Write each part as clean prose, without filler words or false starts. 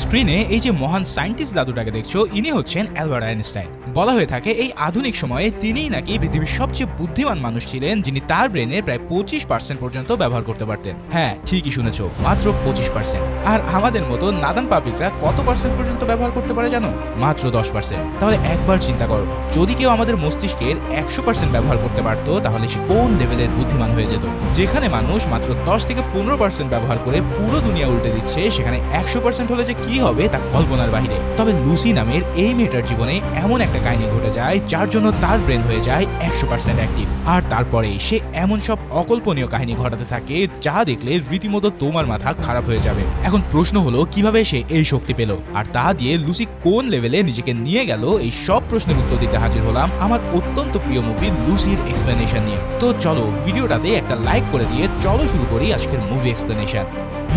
স্ক্রিনে এই যে মহান সায়েন্টিস্ট দাদুটাকে দেখছো, ইনি হচ্ছেন অ্যালবার্ট আইনস্টাইন। বলা হয়ে থাকে এই আধুনিক সময়ে তিনিই নাকি পৃথিবীর সবচেয়ে বুদ্ধিমান মানুষ ছিলেন, যিনি তার ব্রেনের প্রায় 25% পর্যন্ত ব্যবহার করতে পারতেন। হ্যাঁ, ঠিকই শুনেছো, মাত্র 25%। আর আমাদের মতো নাদান পাবলিকরা কত পার্সেন্ট পর্যন্ত ব্যবহার করতে পারে জানো? মাত্র 10%। তাহলে একবার চিন্তা করো, যদি কেউ আমাদের মস্তিষ্কের 100% ব্যবহার করতে পারতো, তাহলে সে কোন লেভেলের বুদ্ধিমান হয়ে যেত। যেখানে মানুষ মাত্র 10 থেকে 15% ব্যবহার করে পুরো দুনিয়া উল্টে দিচ্ছে, সেখানে 100% হলে যে কি হবে তা কল্পনার বাহিরে। তবে লুসি নামের এই মেয়েটার জীবনে এমন একটা কাহিনী ঘটে যায়, যার জন্য তার ব্রেন হয়ে যায় 100% অ্যাক্টিভ। আর তারপরে সে এমন সব অকল্পনীয় কাহিনী ঘটাতে থাকে, যা দেখলে রীতিমতো তোমার মাথা খারাপ হয়ে যাবে। এখন প্রশ্ন হলো, কিভাবে সে এই শক্তি পেল, আর তা দিয়ে লুসি কোন লেভেলে নিজেকে নিয়ে গেল? এই সব প্রশ্নের উত্তর দিতে হাজির হলাম আমার অত্যন্ত প্রিয় মুভি লুসির এক্সপ্লেনেশন নিয়ে। তো চলো ভিডিওটাতে একটা লাইক করে দিয়ে চলো শুরু করি আজকের মুভি এক্সপ্লেনেশন।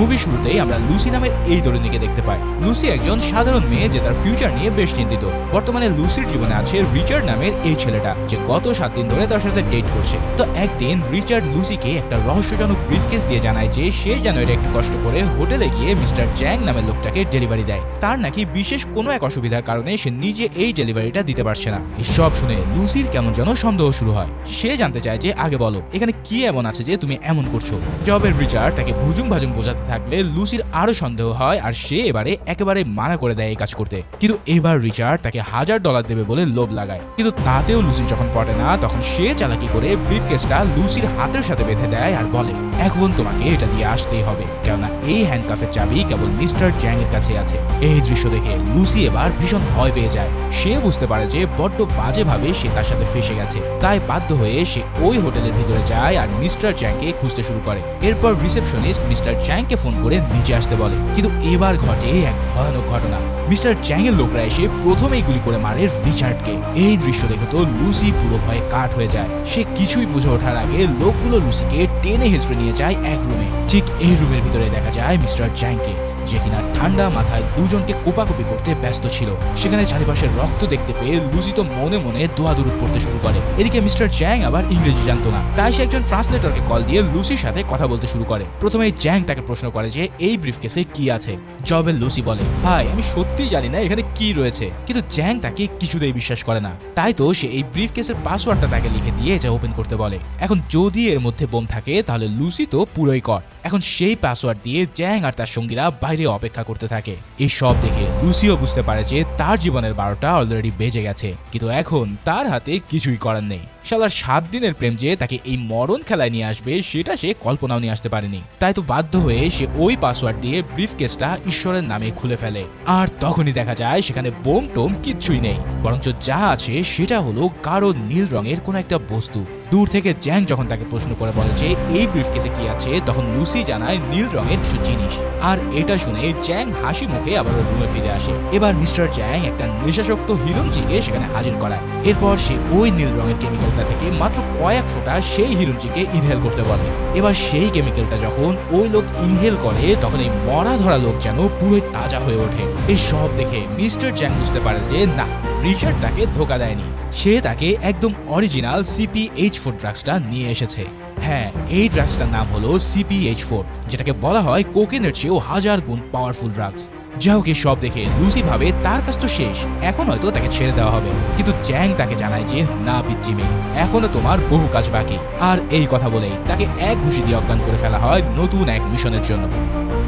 মুভি শুরুতেই আমরা লুসি নামের এই তরুণীকে দেখতে পাই। লুসি একজন সাধারণ মেয়ে যে তার ফিউচার নিয়ে বেশ চিন্তিত। বর্তমানে লুসির জীবনে আছে রিচার্ড নামের এই ছেলেটা, যে গত 7 দিন ধরে তার সাথে ডেট করছে। তো একদিন রিচার্ড লুসিকে একটা রহস্যজনক ব্রিফকেস দিয়ে জানায় যে সে যেন এটা একটু কষ্ট করে হোটেলে গিয়ে মিস্টার জ্যাং নামের লোকটাকে ডেলিভারি দেয়। তার নাকি বিশেষ কোনো এক অসুবিধার কারণে সে নিজে এই ডেলিভারিটা দিতে পারছে না। এই সব শুনে লুসির কেমন যেন সন্দেহ শুরু হয়। সে জানতে চায় যে আগে বলো, এখানে কি এমন আছে যে তুমি এমন করছো? জবের রিচার্ড তাকে ভুজুম ভাজুম বোঝাতে থাকলে লুসির আরো সন্দেহ হয়, আর সে এবারে একেবারে মানা করে দেয় এই কাজ করতে। কিন্তু এবার রিচার্ড তাকে $1000 দেবে বলে লোভ লাগায়। কিন্তু তাতেও লুসি যখন পড়ে না, তখন সে চালাকি করে ব্রিফকেসটা লুসির হাতের সাথে বেঁধে দেয় আর বলে, এখন তোমাকে এটা দিয়ে আসতেই হবে, কেননা এই হ্যান্ডকাফের চাবি কেবল মিস্টার জ্যাং এর কাছে আছে। এই দৃশ্য দেখে লুসি এবার ভীষণ ভয় পেয়ে যায়। সে বুঝতে পারে যে বড্ড বাজেভাবে সে তার সাথে ফেসে গেছে। তাই বাধ্য হয়ে সে ওই হোটেলের ভিতরে যায় আর মিস্টার জ্যাংকে খুঁজতে শুরু করে। এরপর রিসেপশনিস্ট মিস্টার জ্যাংকে ফোন করে নিচে আসতে বলে। কিন্তু এবার ঘটে এক ভয়ানক ঘটনা। মিস্টার জ্যাং এর লোকরা এসে প্রথমেই গুলি করে মারে রিচার্ডকে। এই দৃশ্য দেখে তো লুসি পুরো ভয়ে কাঠ হয়ে যায়। সে কিছুই বুঝে ওঠার আগে লোকগুলো লুসিকে টেনে হেঁচড়ে নিয়ে যায় এক রুমে। ঠিক এই রুমের ভিতরে দেখা যায় মিস্টার জ্যাংকে, যে কিনা ঠান্ডা মাথায় দুজনকে কোপাকুপি করতে ব্যস্ত ছিল। সেখানে চারিপাশে রক্ত দেখতে পেয়ে লুসি তো মনে মনে দোয়া দুরুদ পড়তে শুরু করে। এদিকে মিস্টার জ্যাং আবার ইংরেজি জানতো না, তাই সে একজন ট্রান্সলেটরকে কল দিয়ে লুসির সাথে কথা বলতে শুরু করে। প্রথমে জ্যাং তাকে প্রশ্ন করে যে এই ব্রিফকেসে কি আছে। জবের লুসি বলে, ভাই আমি সত্যিই জানি না এখানে কি রয়েছে। কিন্তু জ্যাং তাকে কিছুতেই বিশ্বাস করে না। তাই তো সে এই ব্রিফকেসের পাসওয়ার্ডটা তাকে লিখে দিয়ে এটা ওপেন করতে বলে। এখন যদি এর মধ্যে বোম থাকে তাহলে লুসি তো পুরোই কর। এখন সেই পাসওয়ার্ড দিয়ে জ্যাং আর তার সঙ্গীরা বাইরে অপেক্ষা করতে থাকে। এই সব দেখে লুসিও বুঝতে পারে যে তার জীবনের 12টা অলরেডি বেজে গেছে, কিন্তু এখন তার হাতে কিছুই করার নেই। শালার 7 দিনের প্রেম যে তাকে এই মরণ খেলায় নিয়ে আসবে, সেটা সে কল্পনাও নিয়ে আসতে পারেনি। তাই তো বাধ্য হয়ে সে ওই পাসওয়ার্ড দিয়ে ব্রিফকেসটা ঈশ্বরের নামে খুলে ফেলে। আর তখনই দেখা যায় সেখানে বোম টোম কিচ্ছুই নেই, বরঞ্চ যা আছে সেটা হলো গাঢ় নীল রঙের কোন একটা বস্তু। দূর থেকে জ্যাং যখন তাকে প্রশ্ন করে বলে যে এই ব্রিফকেসে কি আছে, তখন লুসি জানায় নীল রঙের কিছু জিনিস। আর এটা শুনে জ্যাং হাসি মুখে আবার রুমে ফিরে আসে। এবার মিস্টার জ্যাং একটা নেশাসক্ত হিরোইনচিকে সেখানে হাজির করায়। এরপর সে ওই নীল রঙের কেমিক্যালটা থেকে মাত্র কয়েক ফোঁটা সেই হিরোইনচিকে ইনহেল করতে বলে। এবার সেই কেমিক্যালটা যখন ওই লোক ইনহেল করে, তখন এই মরা ধরা লোক যেন পুরোই তাজা হয়ে ওঠে। এই সব দেখে মিস্টার জ্যাং বুঝতে পারে যে না, রিচার্ড তাকে ধোঁকা দেয়নি। সে তাকে একদম অরিজিনাল CPH4 ড্রাগসটা নিয়ে এসেছে। হ্যাঁ, এই ড্রাগসটার নাম হলো CPH4, যেটাকে বলা হয় কোকেনের চেয়েও 1000 গুণ পাওয়ারফুল ড্রাগস। যাই হোক, সব দেখে লুসি ভাবে তার কাজ তো শেষ, এখন হয়তো তাকে ছেড়ে দেওয়া হবে। কিন্তু জ্যাং তাকে জানায় যে না পিচ্চি মেয়ে, এখনো তোমার বহু কাজ বাকি। আর এই কথা বলেই তাকে এক ঘুষি দিয়ে অজ্ঞান করে ফেলা হয় নতুন এক মিশনের জন্য।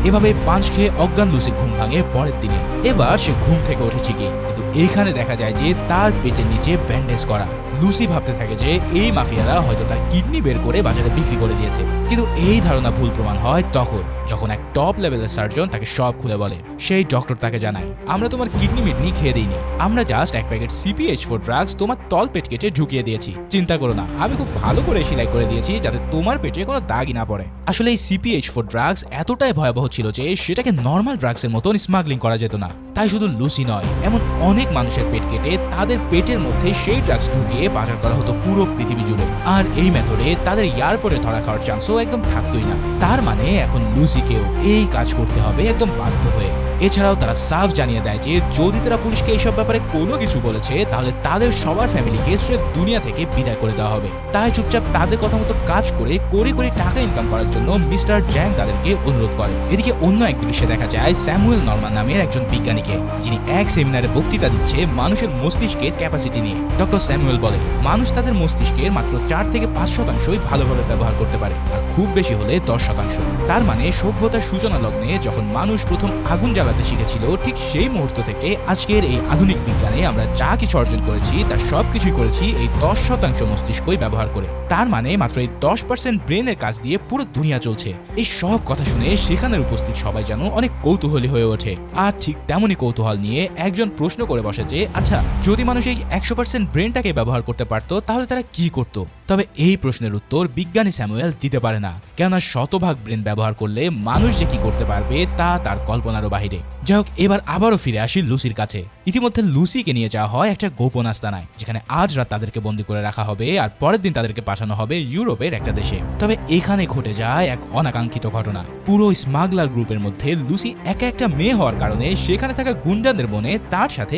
এভাবে পাঁচ খেয়ে অজ্ঞান লুসির ঘুম ভাঙে পরের দিনে। এবার সে ঘুম থেকে উঠে ঠিকই, কিন্তু এইখানে দেখা যায় যে তার পেটের নিচে ব্যান্ডেজ করা। লুসি ভাবতে থাকে যে এই মাফিয়ারা হয়তো তার কিডনি বের করে বাজারে বিক্রি করে দিয়েছে। কিন্তু এই ধারণা ভুল প্রমাণ হয় তখন যখন এক টপ লেভেলের সার্জন তাকে সব খুলে বলে। সেই ডক্টর তাকে জানায়, আমরা তোমার কিডনি মিডনি খেয়ে দিইনি, আমরা জাস্ট এক প্যাকেট CPH4 ড্রাগস তোমার তল পেট কেটে ঢুকিয়ে দিয়েছি। চিন্তা করো না, আমি খুব ভালো করে সেলাই করে দিয়েছি যাতে তোমার পেটে কোনো দাগই না পড়ে। আসলে এই CPH4 ড্রাগস এতটাই ভয়াবহ ছিল যে সেটাকে নর্মাল ড্রাগসের মতন স্মাগলিং করা যেত না। তাই শুধু লুসি নয়, এমন অনেক মানুষের পেট কেটে তাদের পেটের মধ্যে সেই ড্রাগস ঢুকিয়ে বাজার করা হতো পুরো পৃথিবী জুড়ে। আর এই মেথডে তাদের এয়ারপোর্টে ধরা খাওয়ার চান্সও একদম থাকতোই না। তার মানে এখন লুসিকেও এই কাজ করতে হবে একদম বাধ্য হয়ে। এছাড়াও তারা সাফ জানিয়ে দেয় যে যদি তারা পুলিশকে এইসব ব্যাপারে কোনো কিছু বলেছে তাহলে তাদের সবার ফ্যামিলিকে স্রেফ দুনিয়া থেকে বিদায় করে দেওয়া হবে। তাই চুপচাপ তাদের কথা মতো কাজ করে কোটি টাকা ইনকাম করার জন্য মিস্টার জ্যাং তাদেরকে অনুরোধ করে। এদিকে অন্য এক দৃশ্যে দেখা যায় স্যামুয়েল নরমান নামের একজন বিজ্ঞানীকে, যিনি এক সেমিনারে বক্তৃতা দিচ্ছে মানুষের মস্তিষ্কের ক্যাপাসিটি নিয়ে। ডক্টর স্যামুয়েল বলে মানুষ তাদের মস্তিষ্কের মাত্র 4 থেকে 5% ভালোভাবে ব্যবহার করতে পারে, আর খুব বেশি হলে 10%। তার মানে সভ্যতার সূচনা লগ্নে যখন মানুষ প্রথম আগুন জ্বালাতে শিখেছিল ঠিক সেই মুহূর্ত থেকে আজকের এই আধুনিক বিজ্ঞানে আমরা যা কিছু অর্জন করেছি তার সবকিছুই করেছি এই 10% মস্তিষ্কই ব্যবহার করে। তার মানে মাত্র এই 10% ব্রেনের কাজ দিয়ে পুরো দুনিয়া চলছে। এই সব কথা শুনে সেখানের উপস্থিত সবাই যেন অনেক কৌতূহলী হয়ে ওঠে। আর ঠিক তেমনই কৌতূহল নিয়ে একজন প্রশ্ন করে বসে যে আচ্ছা, যদি মানুষ এই 100% ব্রেনটাকে ব্যবহার করতে পারতো তাহলে তারা কি করতো? তবে এই প্রশ্নের উত্তর বিজ্ঞানী স্যামুয়েল দিতে পারে না, কেননা শতভাগ ব্রেন ব্যবহার করলে মানুষ যে কি করতে পারবে তা তার কল্পনারও বাহিরে। যাই হোক, এবার আবারও ফিরে আসি লুসির কাছে। ইতিমধ্যে লুসিকে নিয়ে যাওয়া হয় একটা গোপন আস্তানায়, যেখানে আজ রাত তাদেরকে বন্দী করে রাখা হবে আর পরের দিন তাদেরকে পাঠানো হবে ইউরোপের একটা দেশে। তবে এখানে ঘটে যায় এক অনাকাঙ্ক্ষিত ঘটনা। পুরো স্মাগলার গ্রুপের মধ্যে লুসি একা একটা মেয়ে হওয়ার কারণে সেখানে থাকা গুন্ডাদের মনে তার সাথে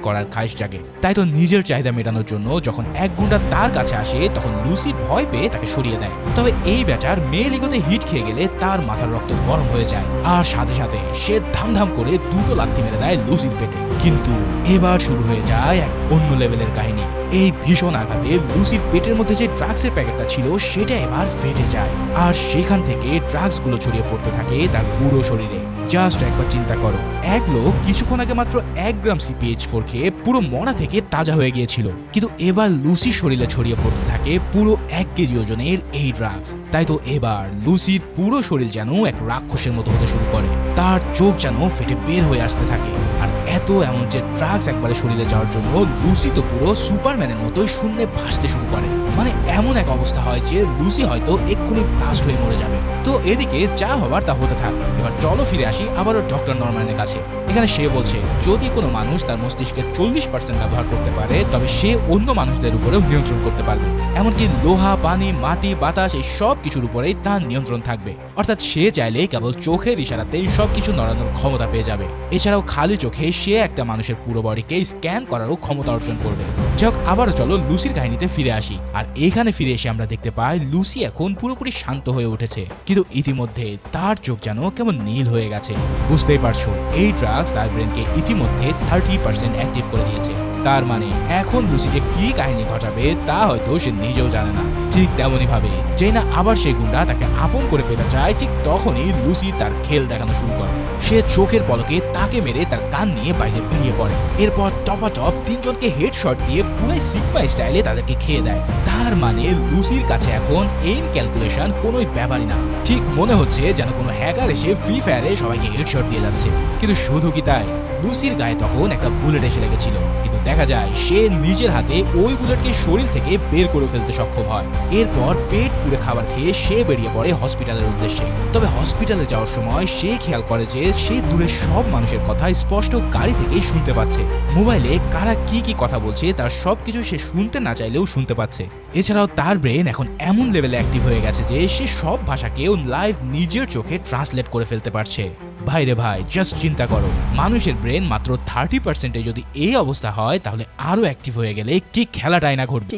করার খাইশ জাগে। তাই তো নিজের চাহিদা মেটানোর জন্য যখন এক গুন্ডা তার কাছে আসে তখন লুসি ভয় পেয়ে তাকে সরিয়ে দেয়। তবে এই ব্যাটার মেয়ে লিগোতে হিট খেয়ে গেলে তার মাথার রক্ত গরম হয়ে যায়, আর সাথে সাথে সে ধাম করে 2টো লাথি মেরে দেয় লুসির পেটে। কিন্তু এবার শুরু হয়ে যায় এক অন্য লেভেলের কাহিনী। এই ভীষণ আঘাতে লুসির পেটের মধ্যে যে ড্রাগসের প্যাকেটটা ছিল সেটা এবার ফেটে যায়, আর সেখান থেকে ড্রাগস গুলো ছড়িয়ে পড়তে থাকে তার পুরো শরীরে। জাস্ট একবার চিন্তা করো, এক লোক কিছুক্ষণ আগে মাত্র 1 গ্রাম CPH4 খেয়ে পুরো মরা থেকে তাজা হয়ে গিয়েছিল, কিন্তু এবার লুসির শরীরে ছড়িয়ে পড়তে থাকে পুরো 1 কেজি ওজনের এই ড্রাগস। তাই তো এবার লুসির পুরো শরীর যেন এক রাক্ষসের মতো হতে শুরু করে, তার চোখ যেন ফেটে বের হয়ে আসতে থাকে। আর এত অ্যামাউন্টের ড্রাগস একবারে শরীরে যাওয়ার জন্য লুসি তো পুরো সুপারম্যানের মতোই শূন্যে ভাসতে শুরু করে। মানে এমন এক অবস্থা হয় যে লুসি হয়তো এক্ষুনি ব্লাস্ট হয়ে মরে যাবে। তো এদিকে যা হবার তা হতে থাক। এবার চলো ফিরে আসি আবারও ডক্টর নরম্যানের কাছে। এখানে সে বলছে যদি কোনো মানুষ তার মস্তিষ্কের 40% ব্যবহার করতে পারে তবে সে অন্য মানুষদের উপরেও নিয়ন্ত্রণ করতে পারবে। এমনকি লোহা, পানি, মাটি, বাতাস এই সব কিছুর উপরেই তার নিয়ন্ত্রণ থাকবে। অর্থাৎ সে চাইলে কেবল চোখের ইশারাতেই সবকিছু নড়ানোর ক্ষমতা পেয়ে যাবে। এছাড়াও খালি চোখে সে একটা মানুষের পুরো বডিকে স্ক্যান করারও ক্ষমতা অর্জন করবে। যাই হোক, আবারও চলো লুসির কাহিনীতে ফিরে আসি। আর এখানে ফিরে এসে আমরা দেখতে পাই লুসি এখন পুরোপুরি শান্ত হয়ে উঠেছে, কিন্তু ইতিমধ্যে তার চোখ যেন কেমন নীল হয়ে গেছে। বুঝতেই পারছো, এই ড্রাগস তার ব্রেনকে ইতিমধ্যে 30% অ্যাক্টিভ করে দিয়েছে। তার মানে এখন লুসি যে কি কাহিনী ঘটাবে তা হয়তো সে নিজেও জানে না। ঠিক তেমনই ভাবে যেই না আবার সেই গুন্ডা তাকে আপন করে পেতে চায়, ঠিক তখনই লুসি তার খেল দেখানো শুরু করে। সে চোখের পলকে তাকে মেরে তার গান নিয়ে বাইরে বেরিয়ে পড়ে। এরপর টপাটপ 3 জনকে হেডশট দিয়ে পুরো সিগমা স্টাইলে তাদেরকে খেয়ে দেয়। তার মানে লুসির কাছে এখন এইম ক্যালকুলেশন কোনোই ব্যাপারই না। ঠিক মনে হচ্ছে যেন কোনো হ্যাকার এসে ফ্রি ফায়ারে সবাইকে হেডশট দিয়ে যাচ্ছে। কিন্তু শুধু কি তাই, লুসির গায়ে তখন একটা বুলেট এসে লেগেছিল, কিন্তু দেখা যায় সে নিজের হাতে ওই বুলেটকে শরীর থেকে বের করে ফেলতে সক্ষম হয়। এরপর পেট পুড়ে খাবার খেয়ে সে বেরিয়ে পড়ে হসপিটালের উদ্দেশ্যে। তবে হসপিটালে যাওয়ার সময় সে খেয়াল করে যে সে দূরের সব মানুষের কথা স্পষ্ট গাড়ি থেকেই শুনতে পাচ্ছে। মোবাইলে কারা কি কথা বলছে তার সবকিছু সে শুনতে না চাইলেও শুনতে পাচ্ছে। এছাড়াও তার ব্রেন এখন এমন লেভেলে অ্যাক্টিভ হয়ে গেছে যে সে সব ভাষাকেও লাইভ নিজের চোখে ট্রান্সলেট করে ফেলতে পারছে। ভাই রে ভাই, জাস্ট চিন্তা করো, মানুষের ব্রেন মাত্র 30% যদি এই অবস্থা হয় তাহলে আরো অ্যাক্টিভ হয়ে গেলে কি খেলাটাই না ঘটবে।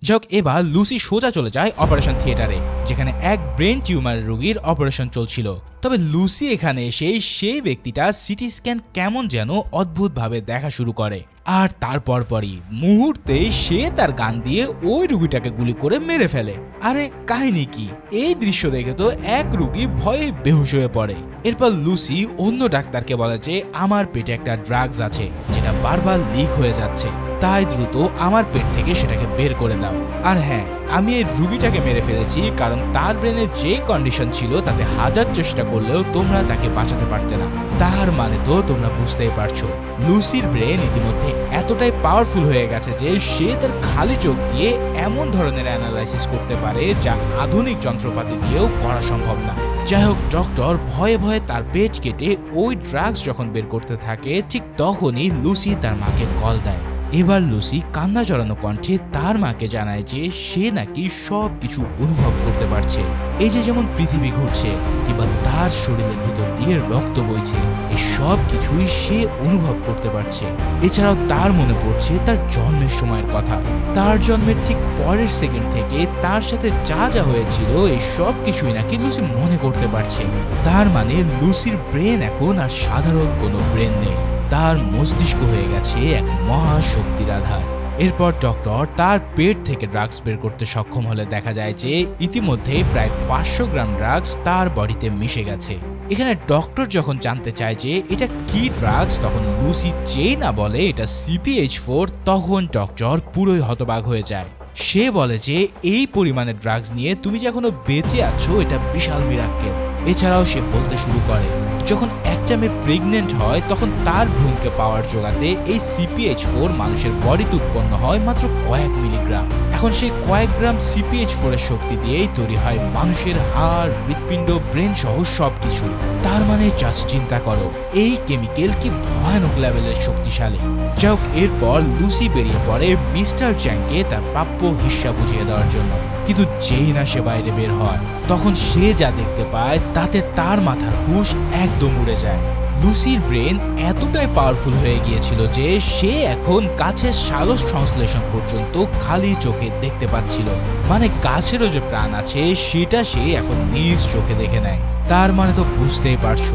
যাক, এবার লুসি সোজা চলে যায় অপারেশন থিয়েটারে, যেখানে এক ব্রেন টিউমার রোগীর অপারেশন চলছিল। তবে লুসি এখানে এসে সেই ব্যক্তিটা সিটি স্ক্যান কেমন যেন অদ্ভুতভাবে দেখা শুরু করে, আর তারপরই মুহূর্তে সে তার গান দিয়ে ওই রুগীটাকে গুলি করে মেরে ফেলে। আরে কাহিনী কি? এই দৃশ্য দেখে তো এক রুগী ভয়ে বেহুশ হয়ে পড়ে। এরপর লুসি অন্য ডাক্তারকে বলে যে আমার পেটে একটা ড্রাগস আছে যেটা বারবার লিক হয়ে যাচ্ছে, তাই দ্রুত আমার পেট থেকে সেটাকে বের করে দাও। আর হ্যাঁ, আমি এই রুগীটাকে মেরে ফেলেছি কারণ তার ব্রেনে যে কন্ডিশন ছিল তাতে 1000 চেষ্টা করলেও তোমরা তাকে বাঁচাতে পারতে না। তার মানে তো তোমরা বুঝতেই পারছো, লুসির ব্রেন ইতিমধ্যে এতটাই পাওয়ারফুল হয়ে গেছে যে সে তার খালি চোখ দিয়ে এমন ধরনের অ্যানালাইসিস করতে পারে যা আধুনিক যন্ত্রপাতি দিয়েও করা সম্ভব না। যাই হোক, ডক্টর ভয়ে ভয়ে তার পেট কেটে ওই ড্রাগস যখন বের করতে থাকে ঠিক তখনই লুসি তার মাকে কল দেয়। এবার লুসি কান্না জড়ানো কণ্ঠে তার মাকে জানায় যে সে নাকি সবকিছু অনুভব করতে পারছে, এই যে যেমন পৃথিবী ঘুরছে কিংবা তার শরীরের ভিতর দিয়ে রক্ত বইছে, এই সব কিছুই সে অনুভব করতে পারছে। এছাড়াও তার মনে পড়ছে তার জন্মের সময়ের কথা, তার জন্মের ঠিক পরের সেকেন্ড থেকে তার সাথে যা যা হয়েছিল এই সব কিছুই নাকি লুসি মনে করতে পারছে। তার মানে লুসির ব্রেন এখন আর সাধারণ কোনো ব্রেন নেই, তার মস্তিষ্ক হয়ে গেছে এক মহাশক্তির আধার। এরপর ডক্টর তার পেট থেকে ড্রাগস বের করতে সক্ষম হলে দেখা যায় যে ইতিমধ্যে প্রায় 500 গ্রাম ড্রাগস তার বডিতে মিশে গেছে। এখানে ডক্টর যখন জানতে চায় যে এটা কি ড্রাগস, তখন লুসি যেই না বলে এটা CPH4, তখন ডক্টর পুরোই হতবাক হয়ে যায়। সে বলে যে এই পরিমাণের ড্রাগস নিয়ে তুমি যে এখনো বেঁচে আছো এটা বিশাল মিরাক্কেল। এছাড়াও সে বলতে শুরু করে যখন একটা মেয়ে প্রেগনেন্ট হয় তখন তার ভ্রূণকে পাওয়ার জোগাতে এই CPH4 মানুষের বডিতে উৎপন্ন হয় মাত্র কয়েক মিলিগ্রাম। এখন সেই কয়েক গ্রাম CPH4 এর শক্তি দিয়েই তৈরি হয় মানুষের হাড়, হৃৎপিণ্ড, ব্রেন সহ সবকিছু। তার মানে জাস্ট চিন্তা করো এই কেমিক্যাল কি ভয়ানক লেভেলের শক্তিশালী। যাই হোক, এরপর লুসি বেরিয়ে পড়ে মিস্টার চ্যাংকে তার প্রাপ্য হিস্সা বুঝিয়ে দেওয়ার জন্য। কিন্তু যেই না সে বাইরে বের হয় তখন সে যা দেখতে পায় তাতে তার মাথার হুঁশ একদম উড়ে যায়। লুসির ব্রেন এতটাই পাওয়ারফুল হয়ে গিয়েছিল যে সে এখন গাছের সালোক সংশ্লেষণ পর্যন্ত খালি চোখে দেখতে পাচ্ছিল। মানে গাছেরও যে প্রাণ আছে সেটা সে এখন নিজ চোখে দেখে নেয়। তার মানে তো বুঝতেই পারছো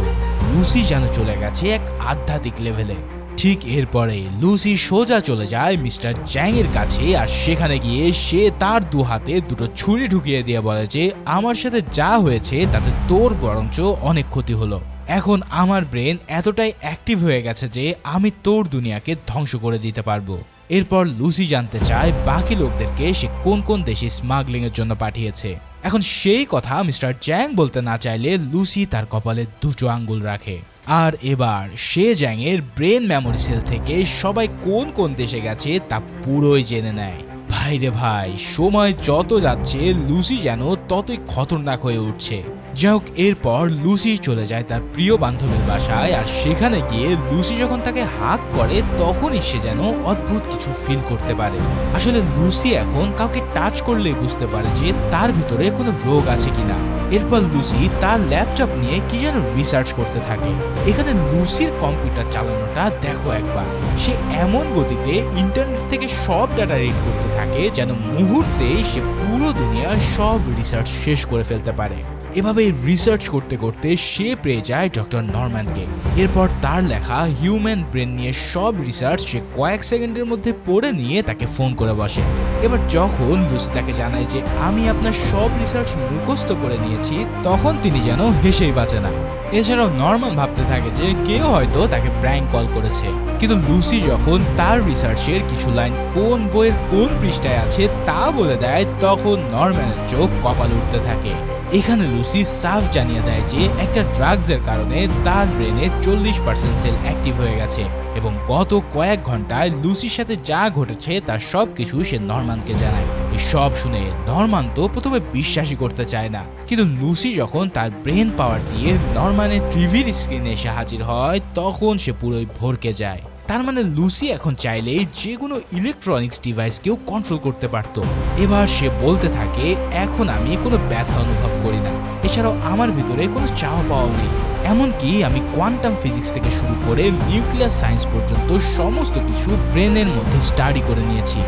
লুসি যেন চলে গেছে এক আধ্যাত্মিক লেভেলে। ঠিক এরপরে লুসি সোজা চলে যায় মিস্টার চ্যাং এর কাছে, আর সেখানে গিয়ে সে তার দু হাতে দুটো ছুরি ঢুকিয়ে দিয়ে বলে যে আমার সাথে যা হয়েছে তাতে তোর বরঞ্চ অনেক ক্ষতি হলো। এখন আমার ব্রেন এতটাই অ্যাক্টিভ হয়ে গেছে যে আমি তোর দুনিয়াকে ধ্বংস করে দিতে পারবো। এরপর লুসি জানতে চায় বাকি লোকদেরকে সে কোন কোন দেশে স্মাগলিং এর জন্য পাঠিয়েছে। এখন সেই কথা মিস্টার চ্যাং বলতে না চাইলে লুসি তার কপালে দুটো আঙ্গুল রাখে। আর এবার সে জ্যাংয়ের ব্রেন মেমোরি সেল থেকে সবাই কোন কোন দেশে গেছে তা পুরোই জেনে নেয়। ভাই রে ভাই, সময় যত যাচ্ছে লুসি যেন ততই খতরনাক হয়ে উঠছে। যাই হোক, এরপর লুসি চলে যায় তার প্রিয় বান্ধবীর বাসায়, আর সেখানে গিয়ে লুসি যখন তাকে হাগ করে তখনই সে যেন অদ্ভুত কিছু ফিল করতে পারে। আসলে লুসি এখন কাউকে টাচ করলেই বুঝতে পারে যে তার ভিতরে কোনো রোগ আছে কিনা। এরপর লুসি তার ল্যাপটপ নিয়ে কি যেন রিসার্চ করতে থাকে। এখানে লুসির কম্পিউটার চালানোটা দেখো একবার, সে এমন গতিতে ইন্টারনেট থেকে সব ডাটা রিড করতে থাকে যেন মুহূর্তেই সে পুরো দুনিয়ার সব রিসার্চ শেষ করে ফেলতে পারে। এভাবে রিসার্চ করতে করতে সে পেয়ে যায় ডক্টর নরম্যানকে। এরপর তার লেখা হিউম্যান ব্রেন নিয়ে সব রিসার্চ সে কয়েক সেকেন্ডের মধ্যে পড়ে নিয়ে তাকে ফোন করে বসে। এবার যখন লুসি তাকে জানায় যে আমি আপনার সব রিসার্চ মুখস্থ করে নিয়েছি, তখন তিনি যেন হেসেই বাঁচে না। এছাড়াও নরম্যান ভাবতে থাকে যে কেউ হয়তো তাকে প্র্যাঙ্ক কল করেছে। কিন্তু লুসি যখন তার রিসার্চের কিছু লাইন কোন বইয়ের কোন পৃষ্ঠায় আছে তা বলে দেয়, তখন নরম্যানের চোখ কপাল উঠতে থাকে। এখানে লুসি সাফ জানিয়ে দেয় যে একটা ড্রাগসের কারণে তার ব্রেনে 40% সেল অ্যাক্টিভ হয়ে গেছে এবং গত কয়েক ঘন্টায় লুসির সাথে যা ঘটেছে তার সবকিছু সে নরম্যানকে জানায়। এই সব শুনে নরম্যান তো প্রথমে বিশ্বাসই করতে চায় না, কিন্তু লুসি যখন তার ব্রেন পাওয়ার দিয়ে নরম্যানের টিভির স্ক্রিনে এসে হাজির হয় তখন সে পুরোই ভরকে যায়। তার মানে লুসি এখন চাইলেই যে কোনো ইলেকট্রনিক্স ডিভাইসকেও কন্ট্রোল করতে পারত। এবার সে বলতে থাকে এখন আমি কোনো ব্যথা অনুভব করি না, এছাড়াও আমার ভিতরে কোনো চাওয়া পাওয়া নেই, এমনকি আমি কোয়ান্টাম ফিজিক্স থেকে শুরু করে নিউক্লিয়ার সায়েন্স পর্যন্ত সমস্ত কিছু ব্রেনের মধ্যে স্টাডি করে নিয়েছি।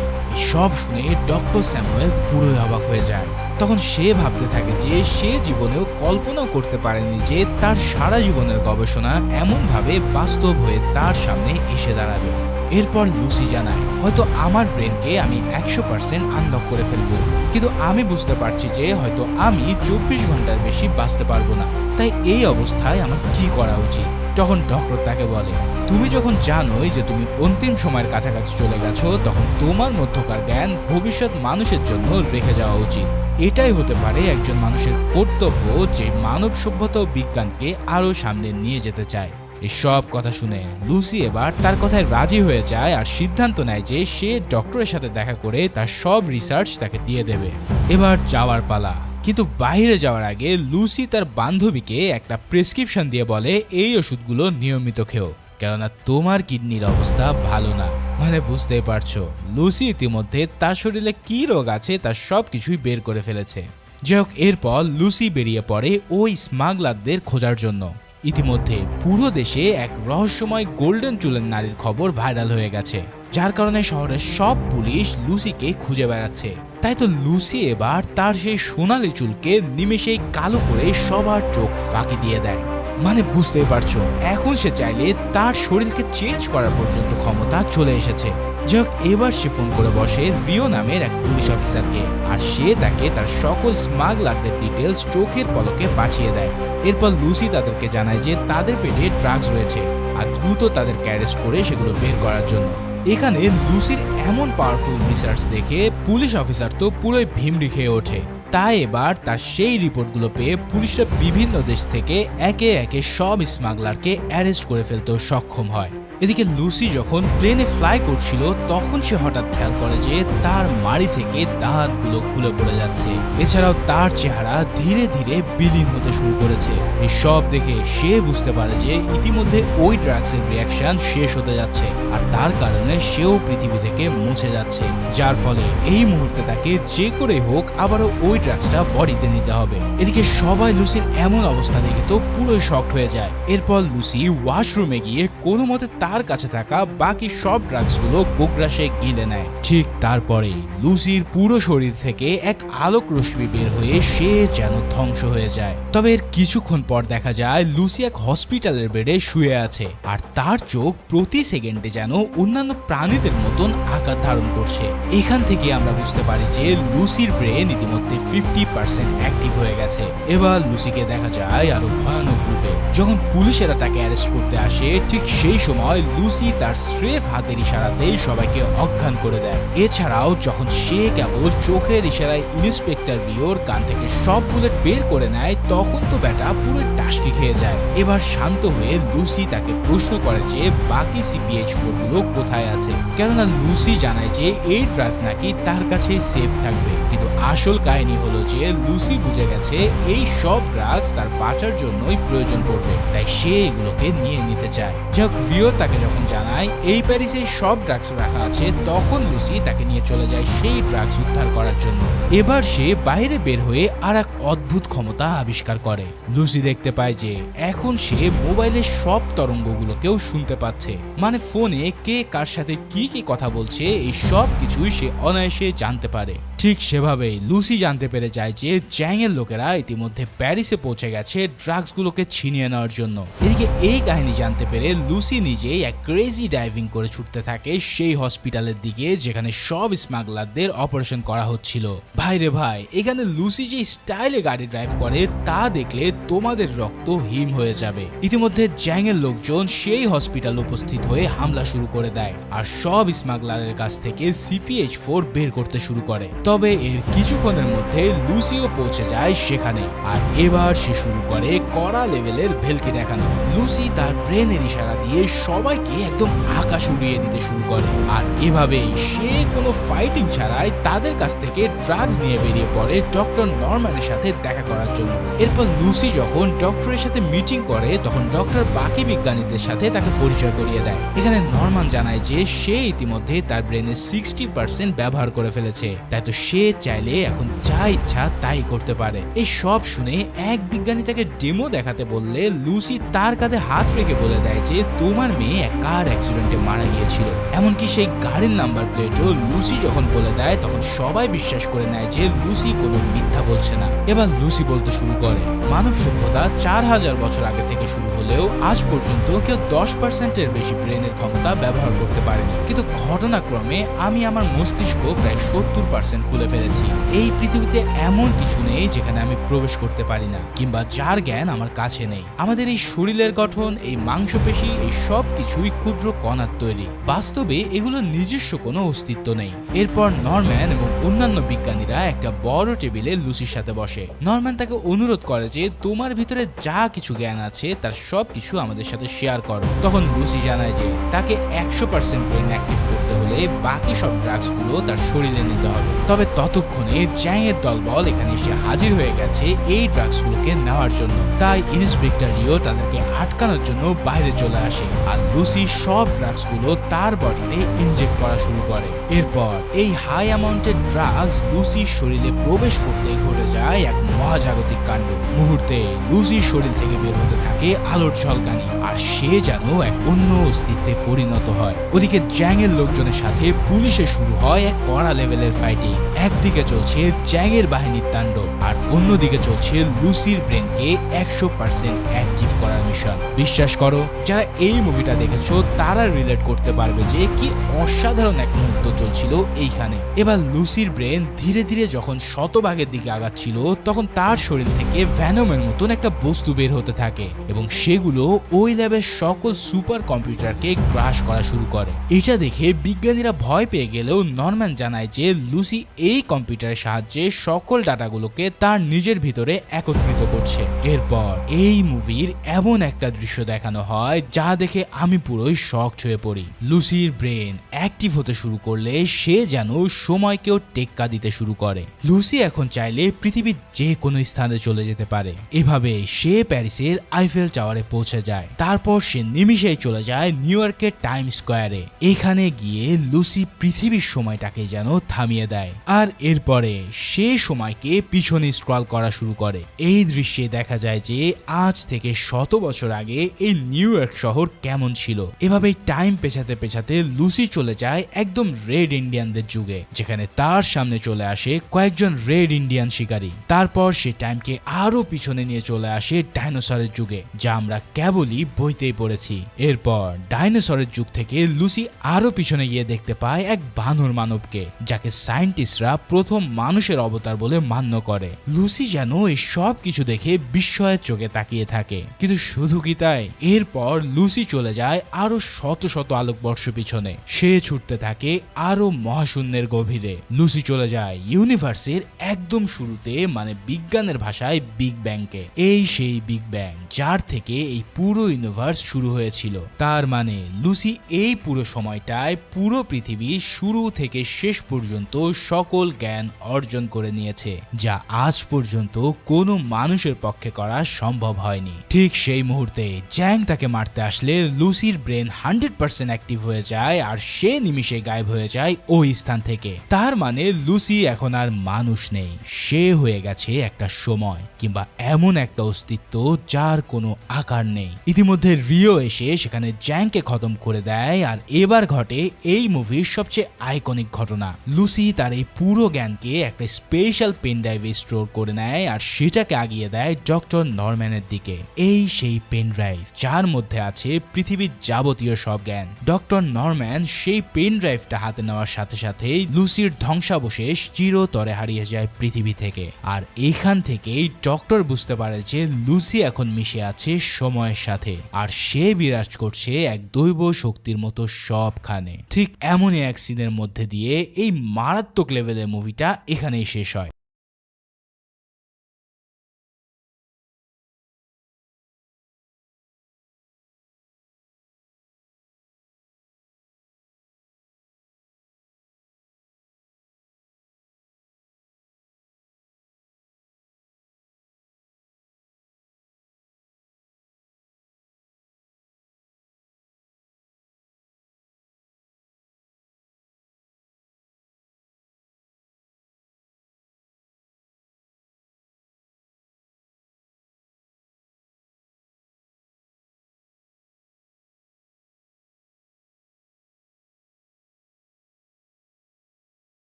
সব শুনে ডক্টর স্যামুয়েল পুরোই অবাক হয়ে যায়। তখন সে ভাবতে থাকে যে সে জীবনেও কল্পনাও করতে পারেনি যে তার সারা জীবনের গবেষণা এমনভাবে বাস্তব হয়ে তার সামনে এসে দাঁড়াবে। এরপর লুসি জানায় হয়তো আমার ব্রেনকে আমি 100% আনলক করে ফেলবো, কিন্তু আমি বুঝতে পারছি যে হয়তো আমি 24 ঘন্টার বেশি বাঁচতে পারবো না। তাই এই অবস্থায় আমার কি করা উচিত? তখন ডক্টর তাকে বলে তুমি যখন জানোই যে তুমি অন্তিম সময়ের কাছাকাছি চলে গেছো, তখন তোমার মধ্যকার জ্ঞান ভবিষ্যৎ মানুষের জন্য রেখে যাওয়া উচিত। এটাই হতে পারে একজন মানুষের কর্তব্য যে মানব সভ্যতা ও বিজ্ঞানকে আরো সামনে নিয়ে যেতে চায়। এই সব কথা শুনে লুসি এবার তার কথায় রাজি হয়ে যায় আর সিদ্ধান্ত নেয় যে সে ডক্টরের সাথে দেখা করে তার সব রিসার্চ তাকে দিয়ে দেবে। এবার যাওয়ার পালা। কিন্তু বাইরে যাওয়ার আগে লুসি তার বান্ধবীকে একটা প্রেসক্রিপশন দিয়ে বলে এই ওষুধগুলো নিয়মিত খেও, কেননা তোমার কিডনির অবস্থা ভালো না। মানে বুঝতেই পারছো, লুসি ইতিমধ্যে তার শরীরে কি রোগ আছে তার সবকিছুই বের করে ফেলেছে। যাই হোক, এরপর লুসি বেরিয়ে পড়ে ওই স্মাগলারদের খোঁজার জন্য। ইতিমধ্যে পুরো দেশে এক রহস্যময় গোল্ডেন চুলের নারীর খবর ভাইরাল হয়ে গেছে, যার কারণে শহরের সব পুলিশ লুসিকে খুঁজে বেড়াচ্ছে। তাই তো লুসি এবার তার সেই সোনালি চুলকে নিমেষেই কালো করে সবার চোখ ফাঁকি দিয়ে দেয়। মানে বুঝতেই পারছো, এখন সে চাইলে তার শরীরকে চেঞ্জ করার পর্যন্ত ক্ষমতা চলে এসেছে। যাই হোক, এবার সে ফোন করে বসে রিও নামের এক পুলিশ অফিসারকে, আর সে তাকে তার সকল স্মাগলারদের ডিটেলস চোখের পলকে পাঠিয়ে দেয়। এরপর লুসি তাদেরকে জানায় যে তাদের পেটে ড্রাগস রয়েছে আর দ্রুত তাদেরকে অ্যারেস্ট করে সেগুলো বের করার জন্য। এখানে লুসির এমন পাওয়ারফুল রিসার্চ দেখে পুলিশ অফিসার তো পুরোই ভিমড়ি খেয়ে ওঠে। তাই এবার তার সেই রিপোর্টগুলো পেয়ে পুলিশরা বিভিন্ন দেশ থেকে একে একে সব স্মাগলারকে অ্যারেস্ট করে ফেলতেও সক্ষম হয়। এদিকে লুসি যখন প্লেনে ফ্লাই করছিল তখন সে হঠাৎ খেয়াল করে যে তার মাড়ি থেকে দাঁতগুলো খুলে পড়ে যাচ্ছে। এছাড়াও তার চেহারা ধীরে ধীরে বিলীন হতে শুরু করেছে। এই সব দেখে সে বুঝতে পারে যে ইতিমধ্যে ওই ড্রাগসের রিঅ্যাকশন শেষ হতে যাচ্ছে আর তার কারণে সেও পৃথিবী থেকে মুছে যাচ্ছে, যার ফলে এই মুহূর্তে তাকে যে করেই হোক আবারও ওই ড্রাগসটা বডিতে নিতে হবে। এদিকে সবাই লুসির এমন অবস্থা দেখে তো পুরোই শকড হয়ে যায়। এরপর লুসি ওয়াশরুমে গিয়ে কোনো মতে তার কাছে থাকা বাকি সব ড্রাগসগুলো গোগ্রাসে গিলে নেয়। ঠিক তারপরে লুসির পুরো শরীর থেকে এক আলোক রশ্মি বের হয়ে সে যেন ধ্বংস হয়ে যায়। তবে এর কিছুক্ষণ পর দেখা যায় লুসি এক হসপিটালের বেডে শুয়ে আছে আর তার চোখ প্রতি সেকেন্ডে যেন অন্যান্য প্রাণীদের মতন আকার ধারণ করছে। এখান থেকে আমরা বুঝতে পারি যে লুসির ব্রেন ইতিমধ্যে 50% অ্যাক্টিভ হয়ে গেছে। এবার লুসিকে দেখা যায় আরো ভয়ানক রূপে। যখন পুলিশেরা তাকে অ্যারেস্ট করতে আসে ঠিক সেই সময় লুসি তার স্রেফ হাতের ইশারাতেই সবাইকে অজ্ঞান করে দেয়। এছাড়াও যখন সে কেবল চোখের ইশারায় ইন্সপেক্টর রিওর কান থেকে সব বুলেট বের করে নেয় তখন তো ব্যাটা পুরো টাসকি খেয়ে যায়। এবার শান্ত হয়ে লুসি তাকে প্রশ্ন করে যে বাকি CPH-4 গুলো কোথায় আছে, কেননা লুসি জানায় যে এই ড্রাগস নাকি তার কাছে সেফ থাকবে। কিন্তু আসল কাহিনী হলো যে লুসি বুঝে গেছে এই সব ড্রাগস তার বাঁচার জন্যই প্রয়োজন পড়বে, তাই সে এগুলোকে নিয়ে নিতে চায়। যাক, রিও তাকে যখন জানায় এই প্যারিসে সব ড্রাগস রাখা আছে তখন লুসি তাকে নিয়ে চলে যায় সেই ড্রাগস উদ্ধার করার জন্য। এবার সে বাইরে বের হয়ে আর এক অদ্ভুত ক্ষমতা আবিষ্কার করে। লুসি দেখতে পায় যে এখন সে মোবাইলের সব তরঙ্গগুলোকেও শুনতে পাচ্ছে, মানে ফোনে কে কার সাথে কি কি কথা বলছে এই সব কিছুই সে অনায়াসে জানতে পারে। ঠিক সেভাবেই লুসি জানতে পেরে যায় যে জ্যাংয়ের লোকেরা ইতিমধ্যে প্যারিসে পৌঁছে গেছে ড্রাগসগুলোকে ছিনিয়ে নেওয়ার জন্য। এদিকে এই কাহিনী জানতে পেরে লুসি নিজেই এক ক্রেজি ডাইভিং করে ছুটতে থাকে সেই হসপিটালের দিকে যেখানে সব স্মাগলারদের অপারেশন করা হচ্ছিল। ভাই রে ভাই, এখানে লুসি যে স্টাইলে গাড়ি ড্রাইভ করে তা দেখলে তোমাদের রক্ত হিম হয়ে যাবে। ইতিমধ্যে জ্যাংয়ের লোকজন সেই হসপিটাল উপস্থিত হয়ে হামলা শুরু করে দেয় আর সব স্মাগলারের কাছ থেকে CPH-4 বের করতে শুরু করে। তবে এর কিছুক্ষণের মধ্যে লুসিও পৌঁছে যায় সেখানে আর এবার সে শুরু করে কড়া লেভেলের ভেলকি দেখানো। লুসি তার ব্রেনের ইশারা দিয়ে সবাইকে একদম আকাশ উড়িয়ে দিতে শুরু করে আর এভাবেই সে কোনো ফাইটিং ছাড়াই তাদের কাছ থেকে ড্রাগস নিয়ে বেরিয়ে পড়ে ডক্টর নরম্যানের সাথে দেখা করার জন্য। এরপর লুসি যখন ডক্টরের সাথে মিটিং করে তখন ডক্টর বাকি বিজ্ঞানীদের সাথে তাকে পরিচয় করিয়ে দেয়। এখানে নরম্যান জানায় যে সে ইতিমধ্যে তার ব্রেনের 60% ব্যবহার করে ফেলেছে, তাই তো সে চাইলে এখন যা ইচ্ছা তাই করতে পারে। এই সব শুনে এক বিজ্ঞানী তাকে ডেমো দেখাতে বললে লুসি তার কাঁধে হাত রেখে বলে দেয় যে তোমার মেয়ে এক কার অ্যাক্সিডেন্টে মারা গিয়েছিল। এমনকি সেই গাড়ির নাম্বার প্লেটও লুসি যখন বলে দেয় তখন সবাই বিশ্বাস করে নেয় যে লুসি কোনো মিথ্যা বলছে না। এবার লুসি বলতে শুরু করে মানব সভ্যতা 4000 বছর আগে থেকে শুরু হলেও আজ পর্যন্ত কেউ 10%-এর বেশি ব্রেনের ক্ষমতা ব্যবহার করতে পারেনি, কিন্তু ঘটনাক্রমে আমি আমার মস্তিষ্ক প্রায় 70% খুলে ফেলেছি। এই পৃথিবীতে এমন কিছু নেই যেখানে আমি প্রবেশ করতে পারি না কিংবা যার জ্ঞান আমার কাছে নেই। আমাদের এই শরীরের গঠন, এই মাংসপেশি, এই সব কিছুই ক্ষুদ্র কণার তৈরি। বাস্তবে এগুলোর নিজস্ব কোনো অস্তিত্ব নেই। এরপর নরম্যান এবং অন্যান্য বিজ্ঞানীরা একটা বড় টেবিলে লুসির সাথে বসে। নরম্যান তাকে অনুরোধ করে যে তোমার ভিতরে যা কিছু জ্ঞান আছে তার সব কিছু আমাদের সাথে শেয়ার করো। তখন লুসি জানায় যে তাকে 100% ব্রেন অ্যাক্টিভ করতে হলে বাকি সব ড্রাগসগুলো তার শরীরে নিতে হবে। তবে তবে ততক্ষণে জ্যাং এর দলবল এখানে এসে হাজির হয়ে গেছে এই ড্রাগসগুলোকে নেওয়ার জন্য। তাই ইন্সপেক্টর রিও তাদেরকে আটকানোর জন্য বাইরে চলে আসে আর লুসি সব ড্রাগসগুলো তার বডিতে ইনজেক্ট করা শুরু করে। এরপর এই হাই অ্যামাউন্টের ড্রাগস লুসির শরীরে প্রবেশ করতেই ঘটে যায় এক মহাজাগতিক কাণ্ড। মুহূর্তে লুসির শরীর থেকে বের হতে থাকে আলোর ঝলকানি আর সে যেন এক অন্য অস্তিত্বে পরিণত হয়। ওদিকে জ্যাং এর লোকজনের সাথে পুলিশের শুরু হয় এক কড়া লেভেলের ফাইটিং। একদিকে চলছে জ্যাং এর বাহিনীর তাণ্ডব আর অন্যদিকে চলছে লুসির ব্রেনকে 100% অ্যাক্টিভ করার মিশন। বিশ্বাস করো, যারা এই মুভিটা দেখেছো তারা রিলেট করতে পারবে যে কি অসাধারণ এক মুহূর্ত চলছিল এইখানে। এবার লুসির ব্রেন ধীরে ধীরে যখন শতভাগের দিকে আগাচ্ছিল তখন তার শরীর থেকে ভ্যানমের মতন একটা বস্তু বের হতে থাকে এবং সেগুলো ওই ল্যাবের সকল সুপার কম্পিউটারকে গ্রাস করা শুরু করে। এটা দেখে বিজ্ঞানীরা ভয় পেয়ে গেলেও নরম্যান জানায় যে লুসি এই কম্পিউটারের সাহায্যে সকল ডাটাগুলোকে তার নিজের ভিতরে একত্রিত করছে। এরপর এই মুভির এমন একটা দৃশ্য দেখানো হয় যা দেখে আমি পুরোই শক হয়ে পড়ি। লুসির ব্রেন অ্যাক্টিভ হতে শুরু করলে সে যেন সময়কেও টেক্কা দিতে শুরু করে। লুসি এখন চাইলে পৃথিবীর যে কোনো স্থানে চলে যেতে পারে। এভাবে সে প্যারিসের আইফেল টাওয়ারে পৌঁছে যায়। তারপর সে নিমিষেই চলে যায় নিউ ইয়র্কের টাইম স্কোয়ারে। এখানে গিয়ে লুসি পৃথিবীর সময়টাকে যেন থামিয়ে দেয় আর এরপরে সে সময়কে পিছনে স্ক্রল করা শুরু করে। এই দৃশ্যে দেখা যায় যে আজ থেকে 100 বছর আগে এই নিউ ইয়র্ক শহর কেমন ছিল। এভাবেই টাইম পেছাতে পেছাতে লুসি চলে যায় একদম রেড ইন্ডিয়ানদের যুগে, যেখানে তার সামনে চলে আসে কয়েকজন রেড ইন্ডিয়ান শিকারী। তারপর সে টাইমকে আরো পিছনে নিয়ে চলে আসে ডাইনোসরের যুগে, যা আমরা কেবলই বইতেই পড়েছি। এরপর ডাইনোসরের যুগ থেকে লুসি আরো পিছনে গিয়ে দেখতে পায় এক বানর মানবকে, যাকে সায়েন্টিস্টরা প্রথম মানুষের অবতার বলে মান্য করে। লুসি যেন এই সব কিছু দেখে বিস্ময়ের চোখে তাকিয়ে থাকে। কিন্তু শুধু কি তাই, এরপর লুসি চলে যায় আরো শত শত আলোকবর্ষ পিছনে। সে ছুটতে থাকে আরো মহাশূন্যের গভীরে। লুসি চলে যায় ইউনিভার্সের একদম শুরুতে, মানে বিজ্ঞানের ভাষায় বিগ ব্যাংকে। এই সেই বিগ ব্যাং যার থেকে এই পুরো ইউনিভার্স শুরু হয়েছিল। তার মানে লুসি এই পুরো সময়টায় পুরো পৃথিবী শুরু থেকে শেষ পর্যন্ত সকল জ্ঞান অর্জন করে নিয়েছে, যা আজ পর্যন্ত কোনো মানুষের পক্ষে করা সম্ভব হয়নি। ঠিক সেই মুহূর্তে জ্যাং তাকে মারতে আসলে লুসির ব্রেন 100% অ্যাক্টিভ হয়ে যায় আর সে নিমিষে গায়েব হয়ে যায় ওই স্থান থেকে। তার মানে লুসি এখন আর মানুষ নেই, সে হয়ে গেছে একটা সময় কিংবা এমন একটা অস্তিত্ব যার কোনো আকার নেই। ইতিমধ্যে রিও এসে সেখানে জ্যাংকে খতম করে দেয় আর এবার ঘটে এই মুভির সবচেয়ে আইকনিক ঘটনা। লুসি তার এই পুরো জ্ঞানকে একটা স্পেশাল পেন ড্রাইভে স্টোর করে নেয় আর সেটাকে আগিয়ে দেয় ডক্টর নরম্যানের দিকে। এই সেই পেন ড্রাইভ যার মধ্যে আছে পৃথিবীর যাবতীয় সব জ্ঞান। ডক্টর নরম্যান সেই পেন ড্রাইভটা হাতে নেওয়ার সাথে সাথেই লুসির ধ্বংসাবশেষ চিরতরে হারিয়ে যায় পৃথিবী থেকে। আর এখান থেকেই ডক্টর বুঝতে পারে যে লুসি এখন মিশে আছে সময়ের সাথে আর সে বিরাজ করছে এক দৈব শক্তির মতো সবখানে। ঠিক এমনই এক সিনের মধ্যে দিয়ে এই মারাত্মক লেভেলের মুভিটা এখানেই শেষ হয়।